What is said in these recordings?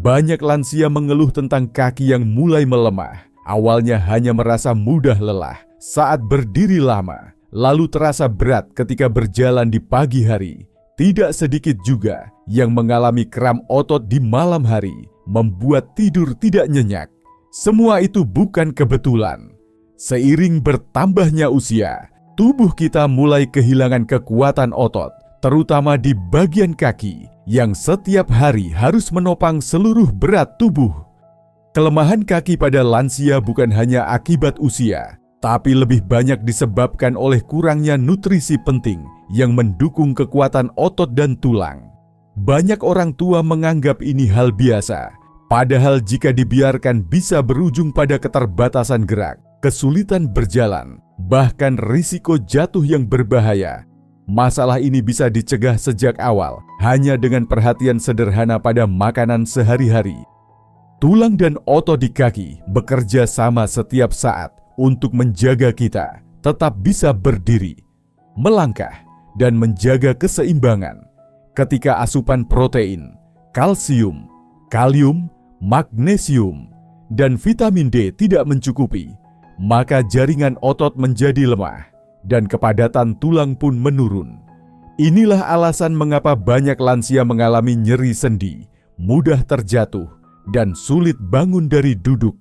Banyak lansia mengeluh tentang kaki yang mulai melemah. Awalnya hanya merasa mudah lelah saat berdiri lama, lalu terasa berat ketika berjalan di pagi hari. Tidak sedikit juga yang mengalami kram otot di malam hari, membuat tidur tidak nyenyak. Semua itu bukan kebetulan. Seiring bertambahnya usia, tubuh kita mulai kehilangan kekuatan otot, terutama di bagian kaki yang setiap hari harus menopang seluruh berat tubuh. Kelemahan kaki pada lansia bukan hanya akibat usia, tapi lebih banyak disebabkan oleh kurangnya nutrisi penting yang mendukung kekuatan otot dan tulang. Banyak orang tua menganggap ini hal biasa, padahal jika dibiarkan bisa berujung pada keterbatasan gerak, kesulitan berjalan, bahkan risiko jatuh yang berbahaya. Masalah ini bisa dicegah sejak awal hanya dengan perhatian sederhana pada makanan sehari-hari. Tulang dan otot di kaki bekerja sama setiap saat untuk menjaga kita tetap bisa berdiri, melangkah, dan menjaga keseimbangan. Ketika asupan protein, kalsium, kalium, magnesium, dan vitamin D tidak mencukupi, maka jaringan otot menjadi lemah dan kepadatan tulang pun menurun. Inilah alasan mengapa banyak lansia mengalami nyeri sendi, mudah terjatuh, dan sulit bangun dari duduk.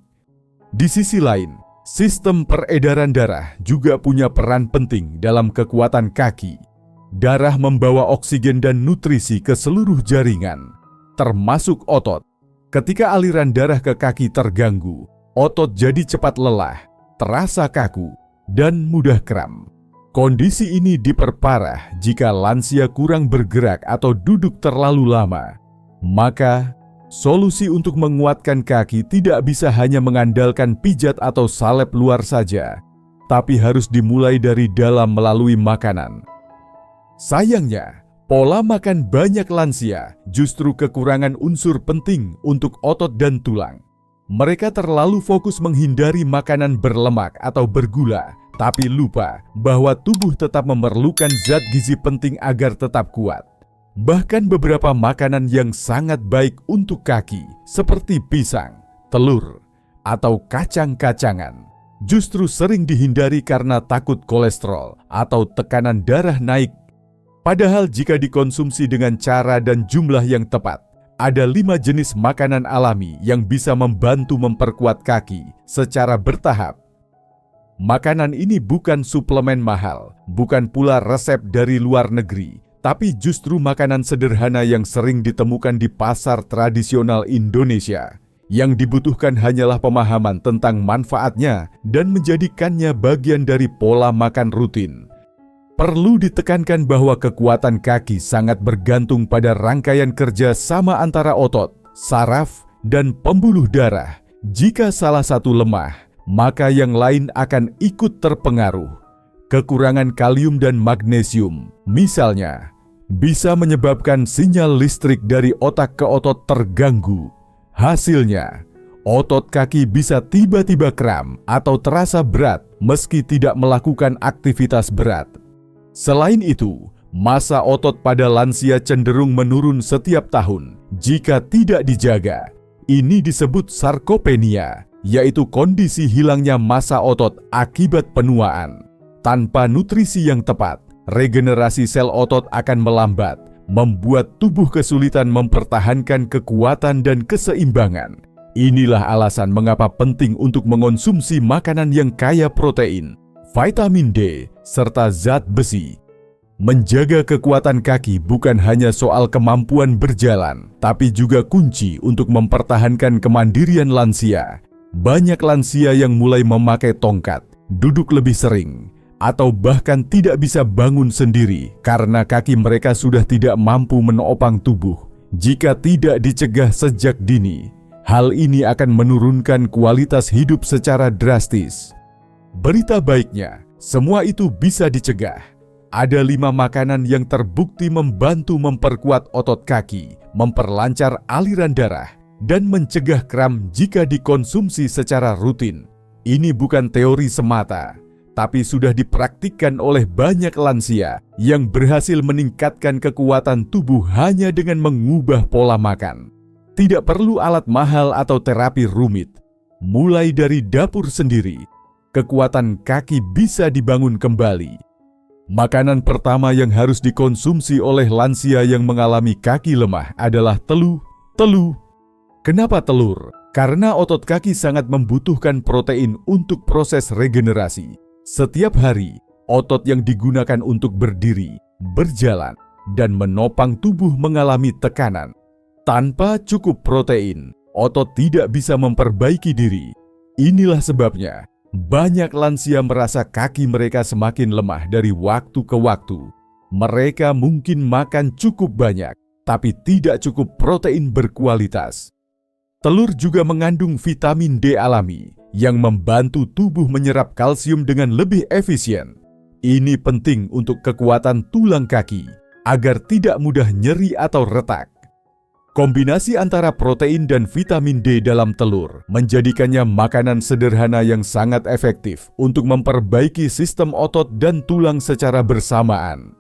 Di sisi lain, sistem peredaran darah juga punya peran penting dalam kekuatan kaki. Darah membawa oksigen dan nutrisi ke seluruh jaringan, termasuk otot. Ketika aliran darah ke kaki terganggu, otot jadi cepat lelah, terasa kaku, dan mudah kram. Kondisi ini diperparah jika lansia kurang bergerak atau duduk terlalu lama. Maka, solusi untuk menguatkan kaki tidak bisa hanya mengandalkan pijat atau salep luar saja, tapi harus dimulai dari dalam melalui makanan. Sayangnya, pola makan banyak lansia justru kekurangan unsur penting untuk otot dan tulang. Mereka terlalu fokus menghindari makanan berlemak atau bergula, tapi lupa bahwa tubuh tetap memerlukan zat gizi penting agar tetap kuat. Bahkan beberapa makanan yang sangat baik untuk kaki, seperti pisang, telur, atau kacang-kacangan, justru sering dihindari karena takut kolesterol atau tekanan darah naik. Padahal jika dikonsumsi dengan cara dan jumlah yang tepat, ada 5 jenis makanan alami yang bisa membantu memperkuat kaki secara bertahap. Makanan ini bukan suplemen mahal, bukan pula resep dari luar negeri, tapi justru makanan sederhana yang sering ditemukan di pasar tradisional Indonesia. Yang dibutuhkan hanyalah pemahaman tentang manfaatnya dan menjadikannya bagian dari pola makan rutin. Perlu ditekankan bahwa kekuatan kaki sangat bergantung pada rangkaian kerja sama antara otot, saraf, dan pembuluh darah. Jika salah satu lemah, maka yang lain akan ikut terpengaruh. Kekurangan kalium dan magnesium, misalnya, bisa menyebabkan sinyal listrik dari otak ke otot terganggu. Hasilnya, otot kaki bisa tiba-tiba kram atau terasa berat meski tidak melakukan aktivitas berat. Selain itu, massa otot pada lansia cenderung menurun setiap tahun jika tidak dijaga. Ini disebut sarkopenia, yaitu kondisi hilangnya massa otot akibat penuaan. Tanpa nutrisi yang tepat, regenerasi sel otot akan melambat, membuat tubuh kesulitan mempertahankan kekuatan dan keseimbangan. Inilah alasan mengapa penting untuk mengonsumsi makanan yang kaya protein, vitamin D, serta zat besi. Menjaga kekuatan kaki bukan hanya soal kemampuan berjalan, tapi juga kunci untuk mempertahankan kemandirian lansia. Banyak lansia yang mulai memakai tongkat, duduk lebih sering, atau bahkan tidak bisa bangun sendiri karena kaki mereka sudah tidak mampu menopang tubuh. Jika tidak dicegah sejak dini, hal ini akan menurunkan kualitas hidup secara drastis. Berita baiknya, semua itu bisa dicegah. Ada 5 makanan yang terbukti membantu memperkuat otot kaki, memperlancar aliran darah, dan mencegah kram jika dikonsumsi secara rutin. Ini bukan teori semata, tapi sudah dipraktikkan oleh banyak lansia yang berhasil meningkatkan kekuatan tubuh hanya dengan mengubah pola makan. Tidak perlu alat mahal atau terapi rumit. Mulai dari dapur sendiri, kekuatan kaki bisa dibangun kembali. Makanan pertama yang harus dikonsumsi oleh lansia yang mengalami kaki lemah adalah telur. Kenapa telur? Karena otot kaki sangat membutuhkan protein untuk proses regenerasi. Setiap hari, otot yang digunakan untuk berdiri, berjalan, dan menopang tubuh mengalami tekanan. Tanpa cukup protein, otot tidak bisa memperbaiki diri. Inilah sebabnya banyak lansia merasa kaki mereka semakin lemah dari waktu ke waktu. Mereka mungkin makan cukup banyak, tapi tidak cukup protein berkualitas. Telur juga mengandung vitamin D alami yang membantu tubuh menyerap kalsium dengan lebih efisien. Ini penting untuk kekuatan tulang kaki agar tidak mudah nyeri atau retak. Kombinasi antara protein dan vitamin D dalam telur menjadikannya makanan sederhana yang sangat efektif untuk memperbaiki sistem otot dan tulang secara bersamaan.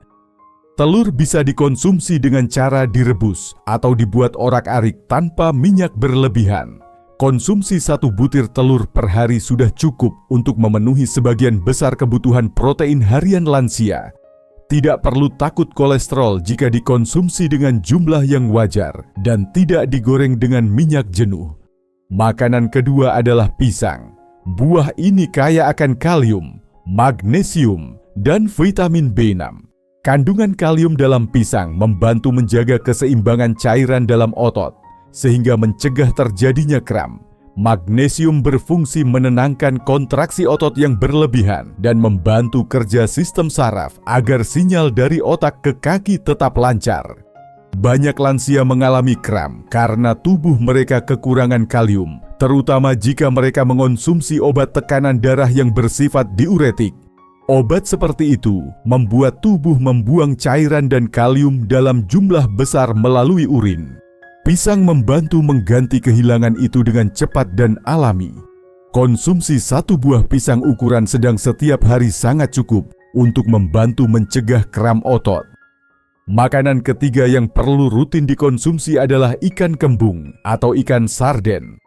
Telur bisa dikonsumsi dengan cara direbus atau dibuat orak-arik tanpa minyak berlebihan. Konsumsi 1 butir telur per hari sudah cukup untuk memenuhi sebagian besar kebutuhan protein harian lansia. Tidak perlu takut kolesterol jika dikonsumsi dengan jumlah yang wajar dan tidak digoreng dengan minyak jenuh. Makanan kedua adalah pisang. Buah ini kaya akan kalium, magnesium, dan vitamin B6. Kandungan kalium dalam pisang membantu menjaga keseimbangan cairan dalam otot, sehingga mencegah terjadinya kram. Magnesium berfungsi menenangkan kontraksi otot yang berlebihan dan membantu kerja sistem saraf agar sinyal dari otak ke kaki tetap lancar. Banyak lansia mengalami kram karena tubuh mereka kekurangan kalium, terutama jika mereka mengonsumsi obat tekanan darah yang bersifat diuretik. Obat seperti itu membuat tubuh membuang cairan dan kalium dalam jumlah besar melalui urin. Pisang membantu mengganti kehilangan itu dengan cepat dan alami. Konsumsi 1 buah pisang ukuran sedang setiap hari sangat cukup untuk membantu mencegah kram otot. Makanan ketiga yang perlu rutin dikonsumsi adalah ikan kembung atau ikan sarden.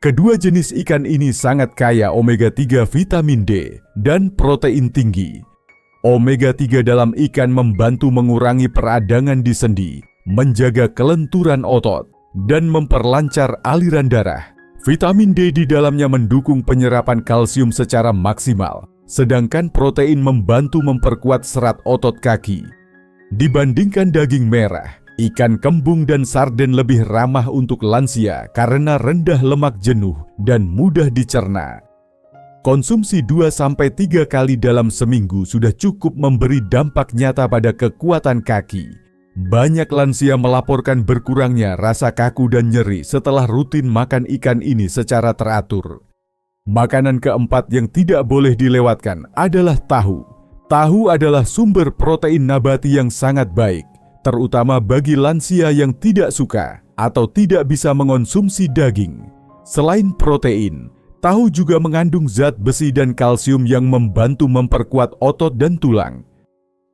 Kedua jenis ikan ini sangat kaya omega-3 vitamin D dan protein tinggi. Omega-3 dalam ikan membantu mengurangi peradangan di sendi, menjaga kelenturan otot, dan memperlancar aliran darah. Vitamin D di dalamnya mendukung penyerapan kalsium secara maksimal, sedangkan protein membantu memperkuat serat otot kaki. Dibandingkan daging merah, ikan kembung dan sarden lebih ramah untuk lansia karena rendah lemak jenuh dan mudah dicerna. Konsumsi 2-3 kali dalam seminggu sudah cukup memberi dampak nyata pada kekuatan kaki. Banyak lansia melaporkan berkurangnya rasa kaku dan nyeri setelah rutin makan ikan ini secara teratur. Makanan keempat yang tidak boleh dilewatkan adalah tahu. Tahu adalah sumber protein nabati yang sangat baik, terutama bagi lansia yang tidak suka atau tidak bisa mengonsumsi daging. Selain protein, tahu juga mengandung zat besi dan kalsium yang membantu memperkuat otot dan tulang.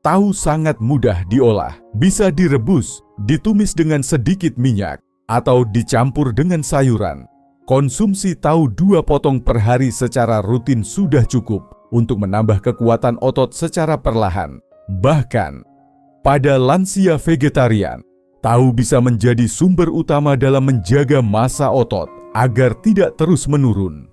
Tahu sangat mudah diolah, bisa direbus, ditumis dengan sedikit minyak, atau dicampur dengan sayuran. Konsumsi tahu 2 potong per hari secara rutin sudah cukup untuk menambah kekuatan otot secara perlahan. Bahkan, pada lansia vegetarian, tahu bisa menjadi sumber utama dalam menjaga massa otot agar tidak terus menurun.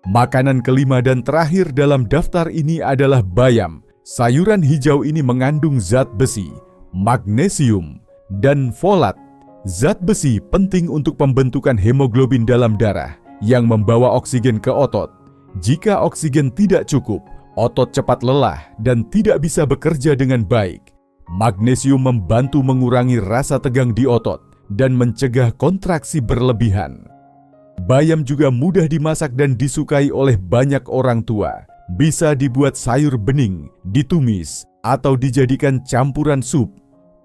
Makanan kelima dan terakhir dalam daftar ini adalah bayam. Sayuran hijau ini mengandung zat besi, magnesium, dan folat. Zat besi penting untuk pembentukan hemoglobin dalam darah yang membawa oksigen ke otot. Jika oksigen tidak cukup, otot cepat lelah dan tidak bisa bekerja dengan baik. Magnesium membantu mengurangi rasa tegang di otot dan mencegah kontraksi berlebihan. Bayam juga mudah dimasak dan disukai oleh banyak orang tua. Bisa dibuat sayur bening, ditumis, atau dijadikan campuran sup.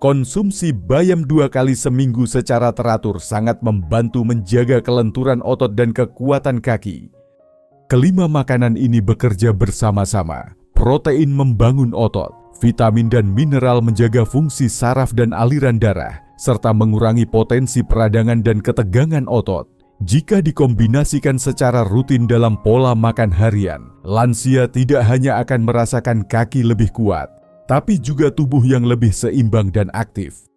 Konsumsi bayam 2 kali seminggu secara teratur sangat membantu menjaga kelenturan otot dan kekuatan kaki. Kelima makanan ini bekerja bersama-sama. Protein membangun otot, vitamin dan mineral menjaga fungsi saraf dan aliran darah, serta mengurangi potensi peradangan dan ketegangan otot. Jika dikombinasikan secara rutin dalam pola makan harian, lansia tidak hanya akan merasakan kaki lebih kuat, tapi juga tubuh yang lebih seimbang dan aktif.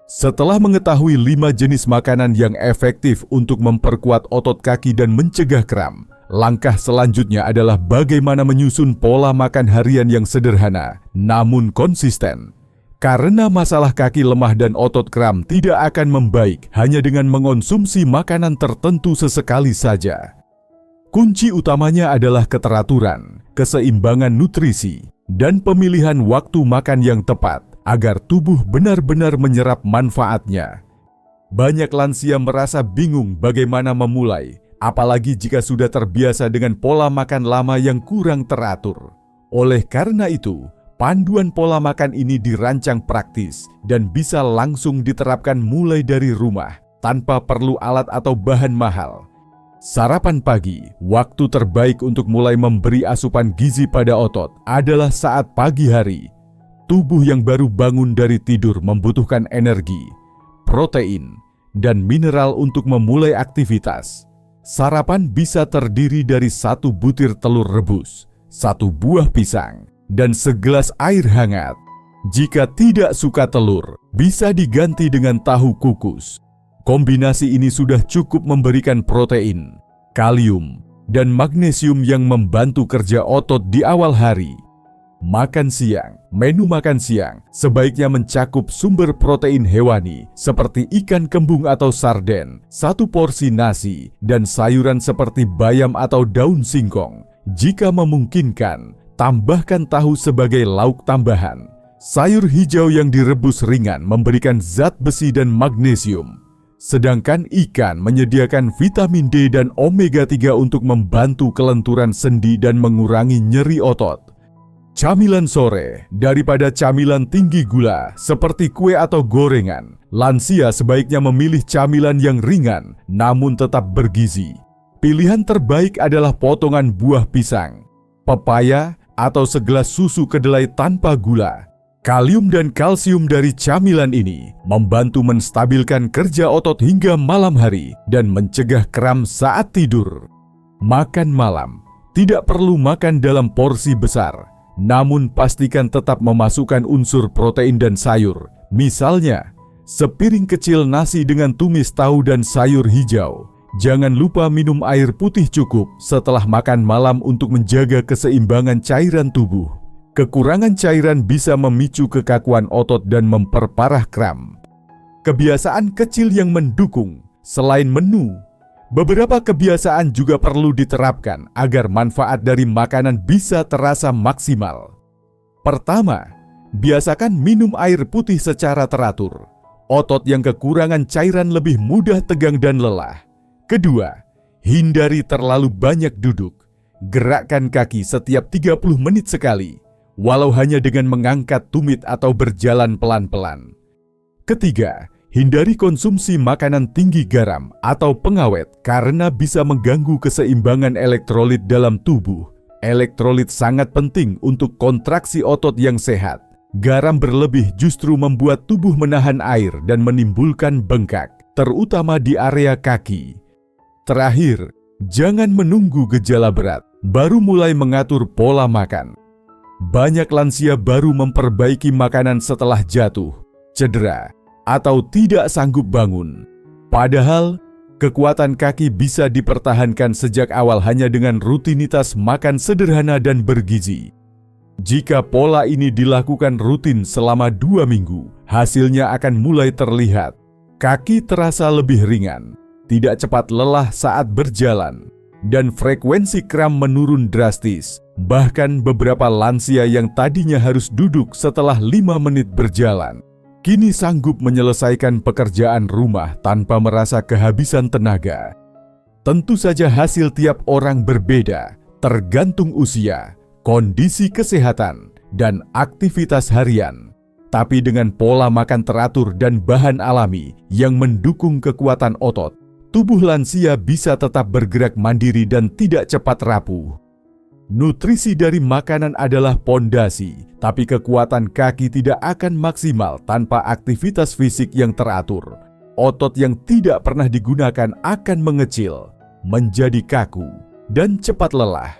Setelah mengetahui 5 jenis makanan yang efektif untuk memperkuat otot kaki dan mencegah kram, langkah selanjutnya adalah bagaimana menyusun pola makan harian yang sederhana, namun konsisten. Karena masalah kaki lemah dan otot kram tidak akan membaik hanya dengan mengonsumsi makanan tertentu sesekali saja. Kunci utamanya adalah keteraturan, keseimbangan nutrisi, dan pemilihan waktu makan yang tepat agar tubuh benar-benar menyerap manfaatnya. Banyak lansia merasa bingung bagaimana memulai, apalagi jika sudah terbiasa dengan pola makan lama yang kurang teratur. Oleh karena itu, panduan pola makan ini dirancang praktis dan bisa langsung diterapkan mulai dari rumah tanpa perlu alat atau bahan mahal. Sarapan pagi, waktu terbaik untuk mulai memberi asupan gizi pada otot adalah saat pagi hari. Tubuh yang baru bangun dari tidur membutuhkan energi, protein, dan mineral untuk memulai aktivitas. Sarapan bisa terdiri dari 1 butir telur rebus, 1 buah pisang, dan segelas air hangat. Jika tidak suka telur, bisa diganti dengan tahu kukus. Kombinasi ini sudah cukup memberikan protein, kalium, dan magnesium yang membantu kerja otot di awal hari. Makan siang. Menu makan siang sebaiknya mencakup sumber protein hewani seperti ikan kembung atau sarden, 1 porsi nasi, dan sayuran seperti bayam atau daun singkong. Jika memungkinkan, tambahkan tahu sebagai lauk tambahan. Sayur hijau yang direbus ringan memberikan zat besi dan magnesium. Sedangkan ikan menyediakan vitamin D dan omega 3 untuk membantu kelenturan sendi dan mengurangi nyeri otot. Camilan sore. Daripada camilan tinggi gula seperti kue atau gorengan, lansia sebaiknya memilih camilan yang ringan namun tetap bergizi. Pilihan terbaik adalah potongan buah pisang, pepaya, atau segelas susu kedelai tanpa gula. Kalium dan kalsium dari camilan ini membantu menstabilkan kerja otot hingga malam hari dan mencegah kram saat tidur. Makan malam. Tidak perlu makan dalam porsi besar, namun pastikan tetap memasukkan unsur protein dan sayur. Misalnya, sepiring kecil nasi dengan tumis tahu dan sayur hijau. Jangan lupa minum air putih cukup setelah makan malam untuk menjaga keseimbangan cairan tubuh. Kekurangan cairan bisa memicu kekakuan otot dan memperparah kram. Kebiasaan kecil yang mendukung. Selain menu, beberapa kebiasaan juga perlu diterapkan agar manfaat dari makanan bisa terasa maksimal. Pertama, biasakan minum air putih secara teratur. Otot yang kekurangan cairan lebih mudah tegang dan lelah. Kedua, hindari terlalu banyak duduk. Gerakkan kaki setiap 30 menit sekali, walau hanya dengan mengangkat tumit atau berjalan pelan-pelan. Ketiga, hindari konsumsi makanan tinggi garam atau pengawet karena bisa mengganggu keseimbangan elektrolit dalam tubuh. Elektrolit sangat penting untuk kontraksi otot yang sehat. Garam berlebih justru membuat tubuh menahan air dan menimbulkan bengkak, terutama di area kaki. Terakhir, jangan menunggu gejala berat baru mulai mengatur pola makan. Banyak lansia baru memperbaiki makanan setelah jatuh, cedera, atau tidak sanggup bangun. Padahal, kekuatan kaki bisa dipertahankan sejak awal hanya dengan rutinitas makan sederhana dan bergizi. Jika pola ini dilakukan rutin selama 2 minggu, hasilnya akan mulai terlihat. Kaki terasa lebih ringan, tidak cepat lelah saat berjalan, dan frekuensi kram menurun drastis. Bahkan beberapa lansia yang tadinya harus duduk setelah 5 menit berjalan, kini sanggup menyelesaikan pekerjaan rumah tanpa merasa kehabisan tenaga. Tentu saja hasil tiap orang berbeda, tergantung usia, kondisi kesehatan, dan aktivitas harian. Tapi dengan pola makan teratur dan bahan alami yang mendukung kekuatan otot, tubuh lansia bisa tetap bergerak mandiri dan tidak cepat rapuh. Nutrisi dari makanan adalah pondasi, tapi kekuatan kaki tidak akan maksimal tanpa aktivitas fisik yang teratur. Otot yang tidak pernah digunakan akan mengecil, menjadi kaku, dan cepat lelah.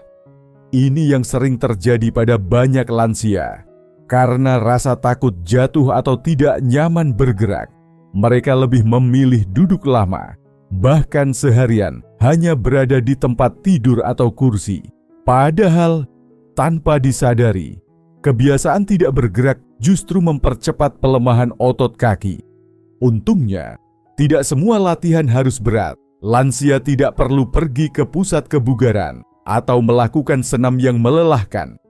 Ini yang sering terjadi pada banyak lansia. Karena rasa takut jatuh atau tidak nyaman bergerak, mereka lebih memilih duduk lama, bahkan seharian hanya berada di tempat tidur atau kursi. Padahal, tanpa disadari, kebiasaan tidak bergerak justru mempercepat pelemahan otot kaki. Untungnya, tidak semua latihan harus berat. Lansia tidak perlu pergi ke pusat kebugaran atau melakukan senam yang melelahkan.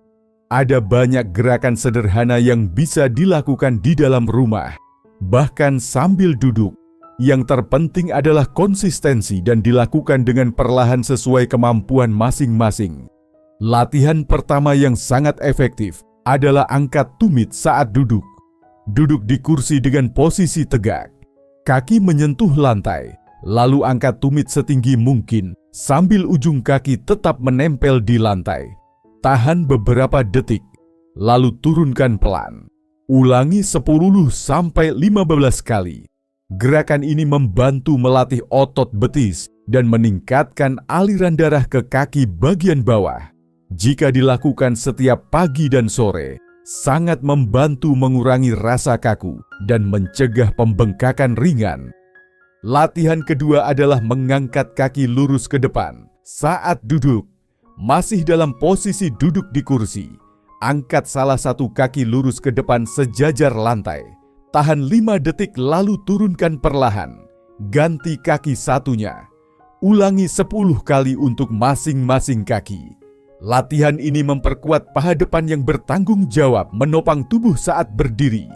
Ada banyak gerakan sederhana yang bisa dilakukan di dalam rumah, bahkan sambil duduk. Yang terpenting adalah konsistensi dan dilakukan dengan perlahan sesuai kemampuan masing-masing. Latihan pertama yang sangat efektif adalah angkat tumit saat duduk. Duduk di kursi dengan posisi tegak, kaki menyentuh lantai, lalu angkat tumit setinggi mungkin sambil ujung kaki tetap menempel di lantai. Tahan beberapa detik, lalu turunkan pelan. Ulangi 10-15 kali. Gerakan ini membantu melatih otot betis dan meningkatkan aliran darah ke kaki bagian bawah. Jika dilakukan setiap pagi dan sore, sangat membantu mengurangi rasa kaku dan mencegah pembengkakan ringan. Latihan kedua adalah mengangkat kaki lurus ke depan saat duduk. Masih dalam posisi duduk di kursi, angkat salah satu kaki lurus ke depan sejajar lantai. Tahan 5 detik lalu turunkan perlahan. Ganti kaki satunya. Ulangi 10 kali untuk masing-masing kaki. Latihan ini memperkuat paha depan yang bertanggung jawab menopang tubuh saat berdiri.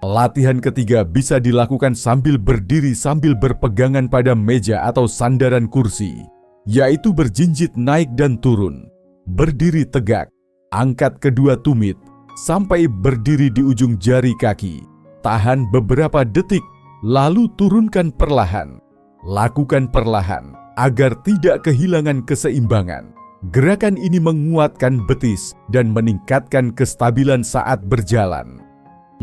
Latihan ketiga bisa dilakukan sambil berdiri sambil berpegangan pada meja atau sandaran kursi, yaitu berjinjit naik dan turun. Berdiri tegak, angkat kedua tumit, sampai berdiri di ujung jari kaki. Tahan beberapa detik, lalu turunkan perlahan. Lakukan perlahan, agar tidak kehilangan keseimbangan. Gerakan ini menguatkan betis dan meningkatkan kestabilan saat berjalan.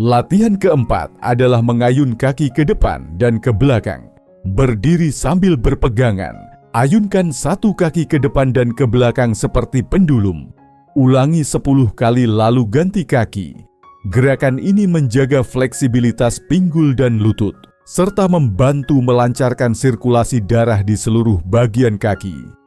Latihan keempat adalah mengayun kaki ke depan dan ke belakang. Berdiri sambil berpegangan. Ayunkan satu kaki ke depan dan ke belakang seperti pendulum. Ulangi 10 kali lalu ganti kaki. Gerakan ini menjaga fleksibilitas pinggul dan lutut, serta membantu melancarkan sirkulasi darah di seluruh bagian kaki.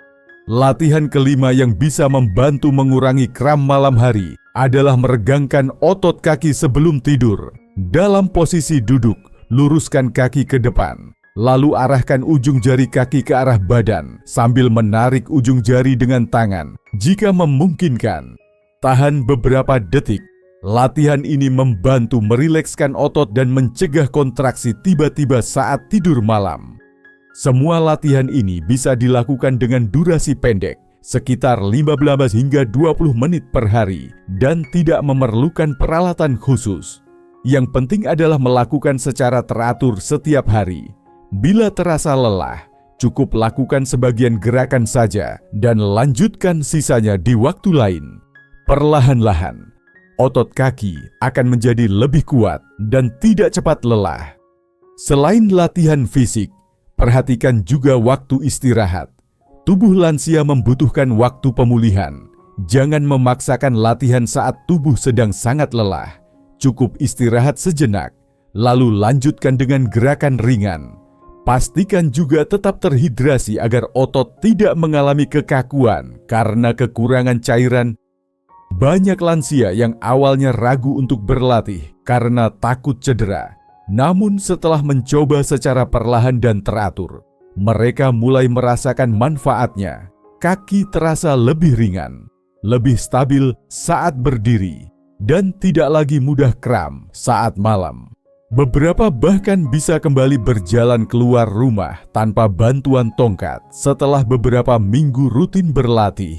Latihan kelima yang bisa membantu mengurangi kram malam hari adalah meregangkan otot kaki sebelum tidur. Dalam posisi duduk, luruskan kaki ke depan. Lalu arahkan ujung jari kaki ke arah badan sambil menarik ujung jari dengan tangan jika memungkinkan. Tahan beberapa detik. Latihan ini membantu merilekskan otot dan mencegah kontraksi tiba-tiba saat tidur malam. Semua latihan ini bisa dilakukan dengan durasi pendek, sekitar 15 hingga 20 menit per hari, dan tidak memerlukan peralatan khusus. Yang penting adalah melakukan secara teratur setiap hari. Bila terasa lelah, cukup lakukan sebagian gerakan saja dan lanjutkan sisanya di waktu lain. Perlahan-lahan, otot kaki akan menjadi lebih kuat dan tidak cepat lelah. Selain latihan fisik, perhatikan juga waktu istirahat. Tubuh lansia membutuhkan waktu pemulihan. Jangan memaksakan latihan saat tubuh sedang sangat lelah. Cukup istirahat sejenak, lalu lanjutkan dengan gerakan ringan. Pastikan juga tetap terhidrasi agar otot tidak mengalami kekakuan karena kekurangan cairan. Banyak lansia yang awalnya ragu untuk berlatih karena takut cedera. Namun setelah mencoba secara perlahan dan teratur, mereka mulai merasakan manfaatnya. Kaki terasa lebih ringan, lebih stabil saat berdiri, dan tidak lagi mudah kram saat malam. Beberapa bahkan bisa kembali berjalan keluar rumah tanpa bantuan tongkat setelah beberapa minggu rutin berlatih.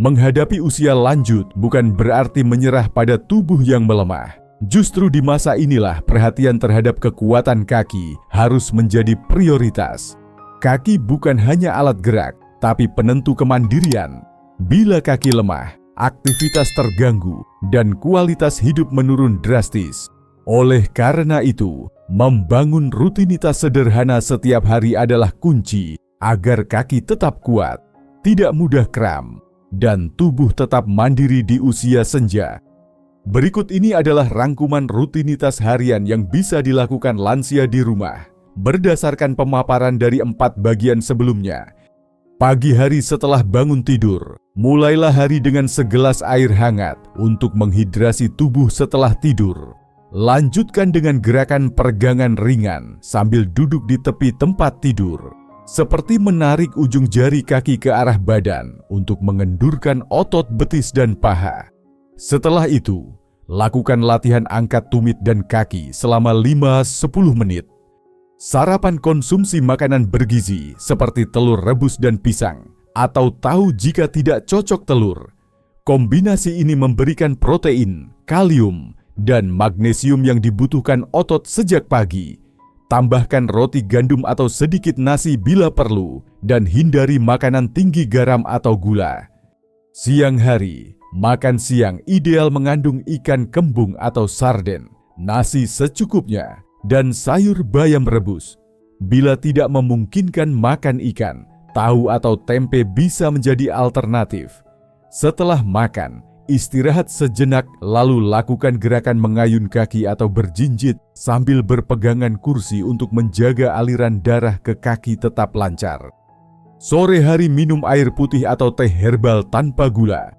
Menghadapi usia lanjut bukan berarti menyerah pada tubuh yang melemah. Justru di masa inilah perhatian terhadap kekuatan kaki harus menjadi prioritas. Kaki bukan hanya alat gerak, tapi penentu kemandirian. Bila kaki lemah, aktivitas terganggu, dan kualitas hidup menurun drastis. Oleh karena itu, membangun rutinitas sederhana setiap hari adalah kunci agar kaki tetap kuat, tidak mudah kram, dan tubuh tetap mandiri di usia senja. Berikut ini adalah rangkuman rutinitas harian yang bisa dilakukan lansia di rumah, berdasarkan pemaparan dari 4 bagian sebelumnya. Pagi hari setelah bangun tidur, mulailah hari dengan segelas air hangat untuk menghidrasi tubuh setelah tidur. Lanjutkan dengan gerakan peregangan ringan sambil duduk di tepi tempat tidur, seperti menarik ujung jari kaki ke arah badan untuk mengendurkan otot betis dan paha. Setelah itu, lakukan latihan angkat tumit dan kaki selama 5-10 menit. Sarapan konsumsi makanan bergizi seperti telur rebus dan pisang, atau tahu jika tidak cocok telur. Kombinasi ini memberikan protein, kalium, dan magnesium yang dibutuhkan otot sejak pagi. Tambahkan roti gandum atau sedikit nasi bila perlu, dan hindari makanan tinggi garam atau gula. Siang hari, makan siang ideal mengandung ikan kembung atau sarden, nasi secukupnya, dan sayur bayam rebus. Bila tidak memungkinkan makan ikan, tahu atau tempe bisa menjadi alternatif. Setelah makan, istirahat sejenak lalu lakukan gerakan mengayun kaki atau berjinjit sambil berpegangan kursi untuk menjaga aliran darah ke kaki tetap lancar. Sore hari minum air putih atau teh herbal tanpa gula.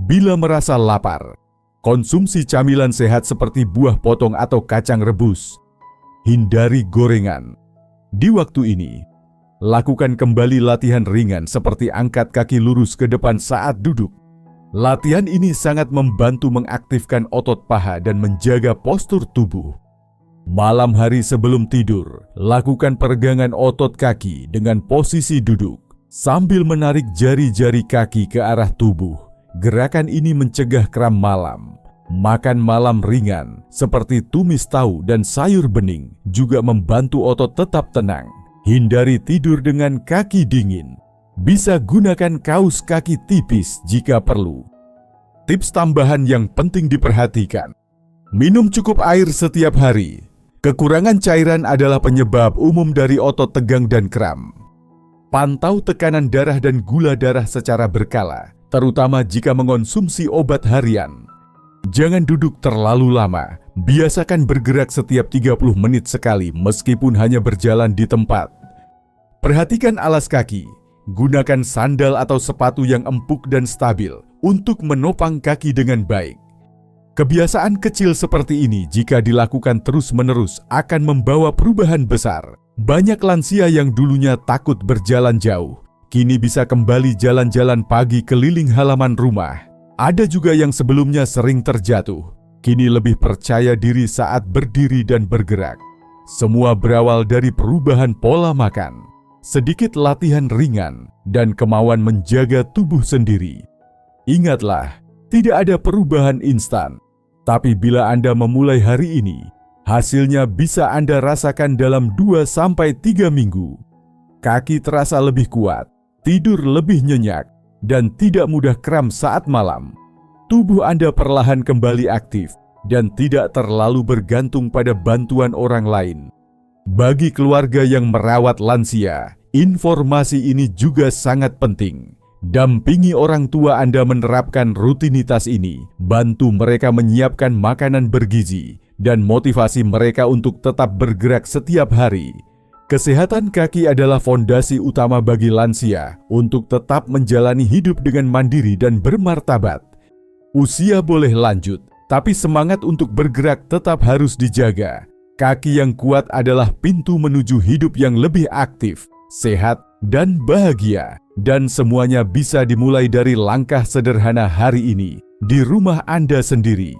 Bila merasa lapar, konsumsi camilan sehat seperti buah potong atau kacang rebus. Hindari gorengan. Di waktu ini, lakukan kembali latihan ringan seperti angkat kaki lurus ke depan saat duduk. Latihan ini sangat membantu mengaktifkan otot paha dan menjaga postur tubuh. Malam hari sebelum tidur, lakukan peregangan otot kaki dengan posisi duduk, sambil menarik jari-jari kaki ke arah tubuh. Gerakan ini mencegah kram malam. Makan malam ringan, seperti tumis tahu dan sayur bening, juga membantu otot tetap tenang. Hindari tidur dengan kaki dingin. Bisa gunakan kaus kaki tipis jika perlu. Tips tambahan yang penting diperhatikan. Minum cukup air setiap hari. Kekurangan cairan adalah penyebab umum dari otot tegang dan kram. Pantau tekanan darah dan gula darah secara berkala, terutama jika mengonsumsi obat harian. Jangan duduk terlalu lama, biasakan bergerak setiap 30 menit sekali meskipun hanya berjalan di tempat. Perhatikan alas kaki, gunakan sandal atau sepatu yang empuk dan stabil untuk menopang kaki dengan baik. Kebiasaan kecil seperti ini jika dilakukan terus-menerus akan membawa perubahan besar. Banyak lansia yang dulunya takut berjalan jauh, kini bisa kembali jalan-jalan pagi keliling halaman rumah. Ada juga yang sebelumnya sering terjatuh, kini lebih percaya diri saat berdiri dan bergerak. Semua berawal dari perubahan pola makan, sedikit latihan ringan, dan kemauan menjaga tubuh sendiri. Ingatlah, tidak ada perubahan instan, tapi bila Anda memulai hari ini, hasilnya bisa Anda rasakan dalam 2-3 minggu. Kaki terasa lebih kuat, tidur lebih nyenyak, dan tidak mudah kram saat malam. Tubuh Anda perlahan kembali aktif dan tidak terlalu bergantung pada bantuan orang lain. Bagi keluarga yang merawat lansia, informasi ini juga sangat penting. Dampingi orang tua Anda menerapkan rutinitas ini, bantu mereka menyiapkan makanan bergizi, dan motivasi mereka untuk tetap bergerak setiap hari. Kesehatan kaki adalah fondasi utama bagi lansia untuk tetap menjalani hidup dengan mandiri dan bermartabat. Usia boleh lanjut, tapi semangat untuk bergerak tetap harus dijaga. Kaki yang kuat adalah pintu menuju hidup yang lebih aktif, sehat, dan bahagia. Dan semuanya bisa dimulai dari langkah sederhana hari ini, di rumah Anda sendiri.